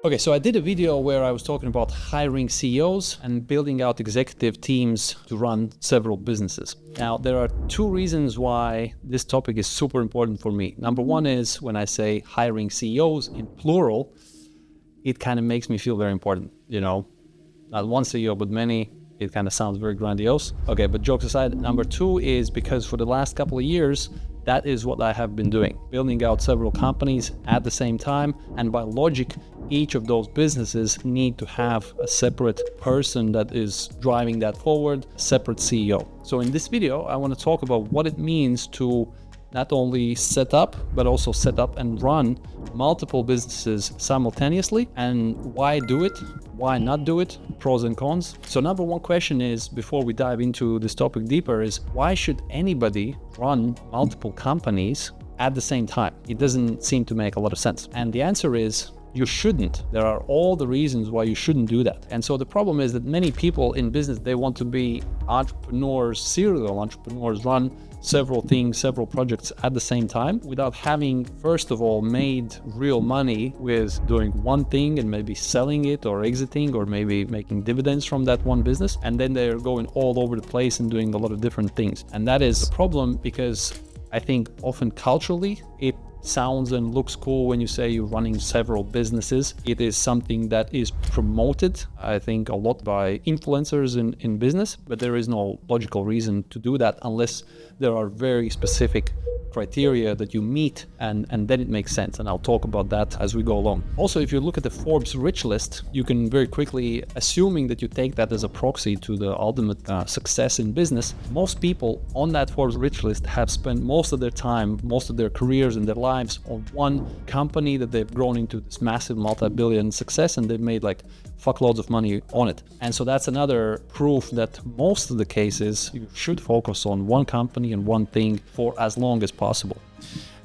Okay, so I did a video where I was talking about hiring CEOs and building out executive teams to run several businesses. Now, there are two reasons why this topic is super important for me. Number one is when I say hiring CEOs in plural, it kind of makes me feel very important. Not one CEO, but many. It kind of sounds very grandiose. Okay, but jokes aside, number two is because for the last couple of years, that is what I have been doing, building out several companies at the same time. And by logic, each of those businesses need to have a separate person that is driving that forward, a separate CEO. So in this video, I want to talk about what it means to not only set up, but also set up and run multiple businesses simultaneously, and why do it, why not do it, pros and cons. So number one question is, before we dive into this topic deeper, is why should anybody run multiple companies at the same time? It doesn't seem to make a lot of sense. And the answer is, you shouldn't. There are all the reasons why you shouldn't do that. And so the problem is that many people in business, they want to be entrepreneurs, serial entrepreneurs, run several things, several projects at the same time without having, first of all, made real money with doing one thing and maybe selling it or exiting or maybe making dividends from that one business. And then they're going all over the place and doing a lot of different things. And that is a problem because I think often culturally, it sounds and looks cool when you say you're running several businesses. It is something that is promoted, I think, a lot by influencers in business, but there is no logical reason to do that unless there are very specific criteria that you meet, and then it makes sense. And I'll talk about that as we go along. Also, if you look at the Forbes rich list, you can very quickly, assuming that you take that as a proxy to the ultimate success in business, most people on that Forbes rich list have spent most of their time, most of their careers and their lives on one company that they've grown into this massive multi-billion success, and they've made like fuckloads of money on it. And so that's another proof that most of the cases you should focus on one company and one thing for as long as possible.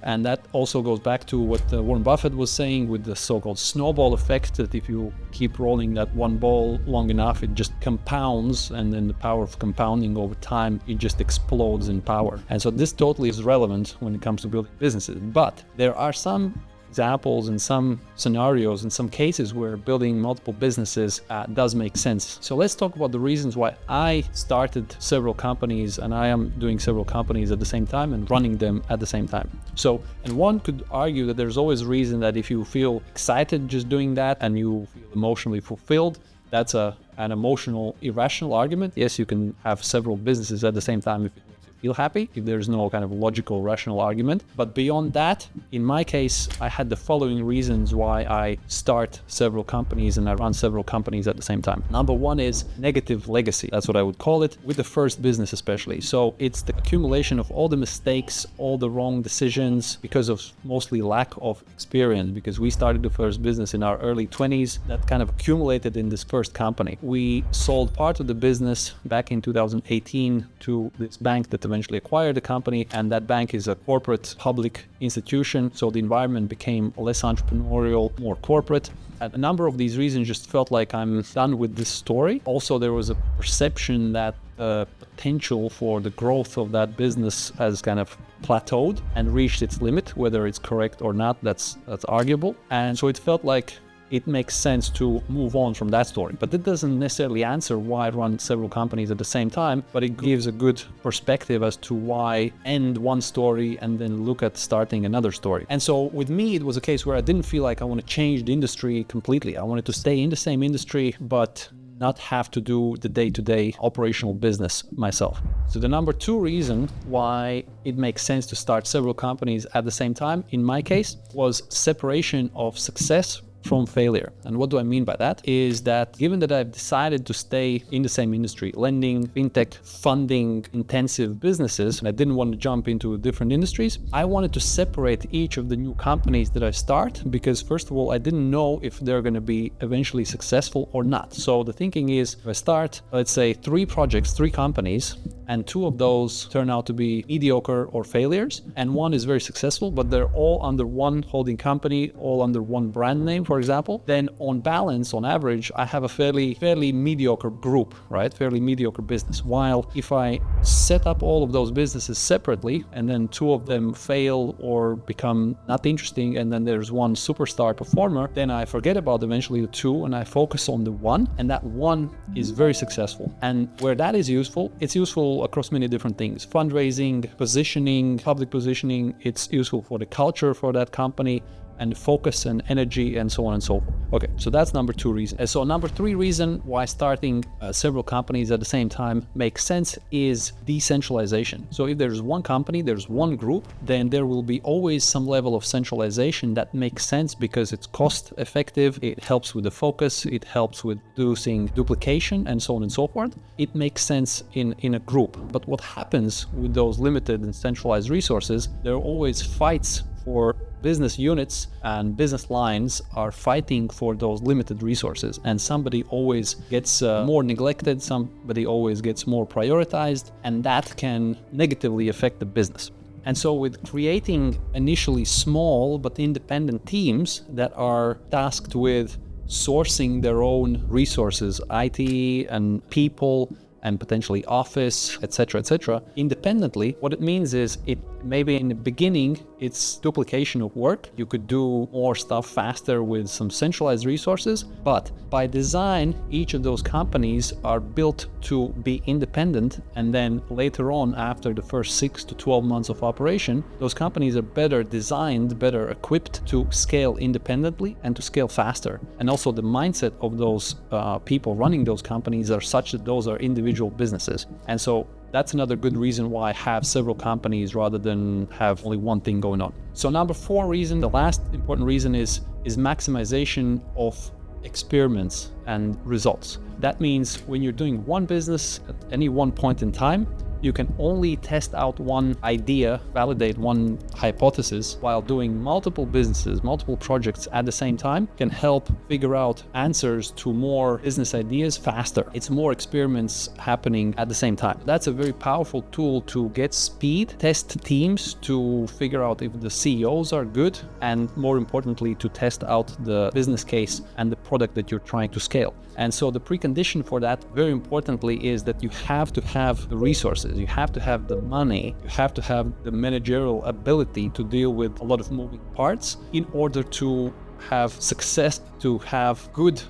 And that also goes back to what Warren Buffett was saying with the so-called snowball effect, that if you keep rolling that one ball long enough, it just compounds, and then the power of compounding over time, it just explodes in power. And so this totally is relevant when it comes to building businesses. But there are some examples and some scenarios and some cases where building multiple businesses does make sense. So let's talk about the reasons why I started several companies, and I am doing several companies at the same time and running them at the same time. So, and one could argue that there's always a reason that if you feel excited just doing that and you feel emotionally fulfilled, that's an emotional, irrational argument. Yes, you can have several businesses at the same time if it makes you feel happy, if there's no kind of logical, rational argument. But beyond that, in my case, I had the following reasons why I start several companies and I run several companies at the same time. Number one is negative legacy. That's what I would call it, with the first business especially. So it's the accumulation of all the mistakes, all the wrong decisions because of mostly lack of experience, because we started the first business in our early 20s that kind of accumulated in this first company. We sold part of the business back in 2018 to this bank that eventually acquired the company, and that bank is a corporate public institution, so the environment became less entrepreneurial, more corporate. And a number of these reasons just felt like I'm done with this story. Also, there was a perception that potential for the growth of that business has kind of plateaued and reached its limit. Whether it's correct or not, that's arguable. And so it felt like it makes sense to move on from that story. But that doesn't necessarily answer why I run several companies at the same time, but it gives a good perspective as to why end one story and then look at starting another story. And so with me, it was a case where I didn't feel like I want to change the industry completely. I wanted to stay in the same industry, but not have to do the day-to-day operational business myself. So the number two reason why it makes sense to start several companies at the same time, in my case, was separation of success from failure. And what do I mean by that? Is that given that I've decided to stay in the same industry, lending, fintech, funding intensive businesses, and I didn't want to jump into different industries, I wanted to separate each of the new companies that I start, because first of all, I didn't know if they're going to be eventually successful or not. So the thinking is, if I start, let's say 3 projects, 3 companies, and 2 of those turn out to be mediocre or failures, and 1 is very successful, but they're all under one holding company, all under one brand name, for example, then on balance, on average, I have a fairly mediocre group, right? Fairly mediocre business. While if I set up all of those businesses separately, and then 2 of them fail or become not interesting, and then there's one superstar performer, then I forget about eventually the 2 and I focus on the 1, and that 1 is very successful. And where that is useful, it's useful across many different things: fundraising, positioning, public positioning. It's useful for the culture for that company, and focus and energy, and so on and so forth. Okay, so that's number 2 reason. And so number 3 reason why starting several companies at the same time makes sense is decentralization. So if there's one company, there's one group, then there will be always some level of centralization that makes sense because it's cost effective, it helps with the focus, it helps with reducing duplication, and so on and so forth. It makes sense in a group. But what happens with those limited and centralized resources, there are always fights for business units, and business lines are fighting for those limited resources, and somebody always gets more neglected, somebody always gets more prioritized, and that can negatively affect the business. And so with creating initially small but independent teams that are tasked with sourcing their own resources, IT and people, and potentially office, etc., independently, what it means is it maybe in the beginning, it's duplication of work. You could do more stuff faster with some centralized resources, but by design, each of those companies are built to be independent, and then later on, after the first 6 to 12 months of operation, those companies are better designed, better equipped to scale independently and to scale faster. And also the mindset of those people running those companies are such that those are individual businesses. And so that's another good reason why I have several companies rather than have only one thing going on. So number 4 reason, the last important reason is maximization of experiments and results. That means when you're doing one business at any one point in time, you can only test out one idea, validate one hypothesis, while doing multiple businesses, multiple projects at the same time can help figure out answers to more business ideas faster. It's more experiments happening at the same time. That's a very powerful tool to get speed, test teams to figure out if the CEOs are good, and more importantly, to test out the business case and the product that you're trying to scale. And so the precondition for that, very importantly, is that you have to have the resources, you have to have the money, you have to have the managerial ability to deal with a lot of moving parts in order to have success, to have good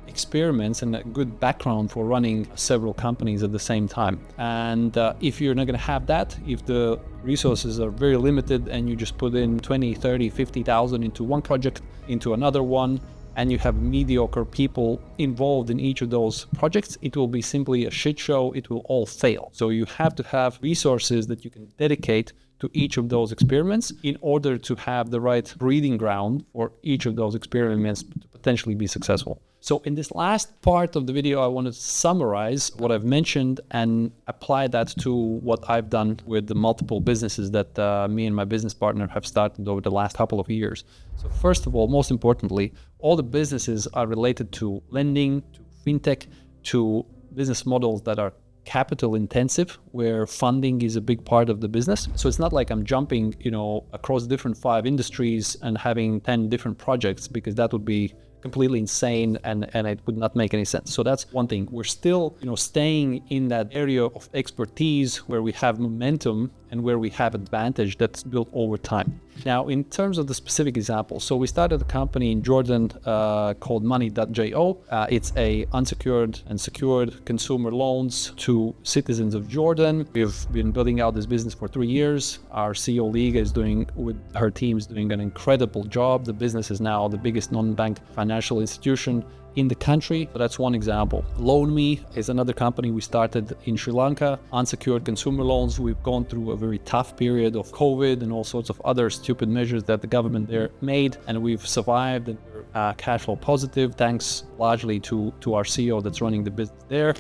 experiments and a good background for running several companies at the same time. And if you're not going to have that, if the resources are very limited and you just put in 20, 30, 50,000 into one project, into another one, and you have mediocre people involved in each of those projects, it will be simply a shit show. It will all fail. So you have to have resources that you can dedicate to each of those experiments in order to have the right breeding ground for each of those experiments to potentially be successful. So in this last part of the video, I want to summarize what I've mentioned and apply that to what I've done with the multiple businesses that me and my business partner have started over the last couple of years. So first of all, most importantly, all the businesses are related to lending, to fintech, to business models that are capital intensive, where funding is a big part of the business. So it's not like I'm jumping, across different 5 industries and having 10 different projects, because that would be completely insane and it would not make any sense. So that's one thing. We're still, staying in that area of expertise where we have momentum and where we have advantage that's built over time. Now, in terms of the specific example, so we started a company in Jordan called Money.jo. It's a unsecured and secured consumer loans to citizens of Jordan. We've been building out this business for 3 years. Our CEO Liga is with her team is doing an incredible job. The business is now the biggest non-bank financial institution in the country. So that's one example. LoanMe is another company we started in Sri Lanka, unsecured consumer loans. We've gone through a very tough period of COVID and all sorts of other stupid measures that the government there made, and we've survived and we're cash flow positive thanks largely to our CEO that's running the business there.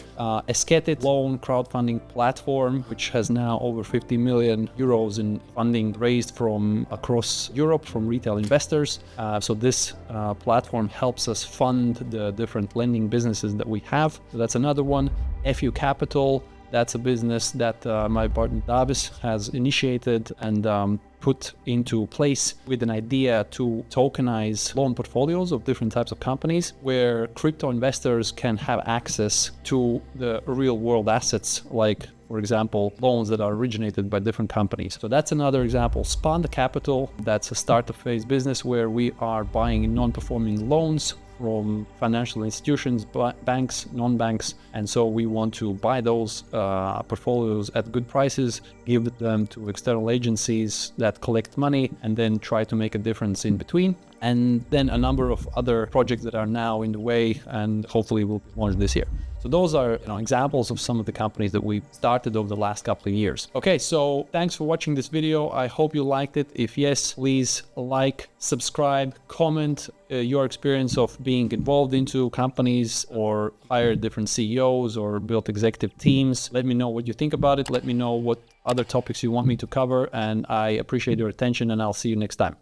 Esketit loan crowdfunding platform, which has now over 50 million euros in funding raised from across Europe from retail investors. So this platform helps us fund the different lending businesses that we have. So that's another one. FU Capital, That's a business that my partner Davis has initiated and put into place with an idea to tokenize loan portfolios of different types of companies where crypto investors can have access to the real world assets, like, for example, loans that are originated by different companies. So that's another example. Spanda Capital, that's a startup phase business where we are buying non-performing loans from financial institutions, banks, non-banks, and so we want to buy those portfolios at good prices, give them to external agencies that collect money, and then try to make a difference in between. And then a number of other projects that are now in the way and hopefully will be launched this year. So those are examples of some of the companies that we started over the last couple of years. Okay, so thanks for watching this video. I hope you liked it. If yes, please like, subscribe, comment your experience of being involved into companies or hire different CEOs or build executive teams. Let me know what you think about it. Let me know what other topics you want me to cover. And I appreciate your attention, and I'll see you next time.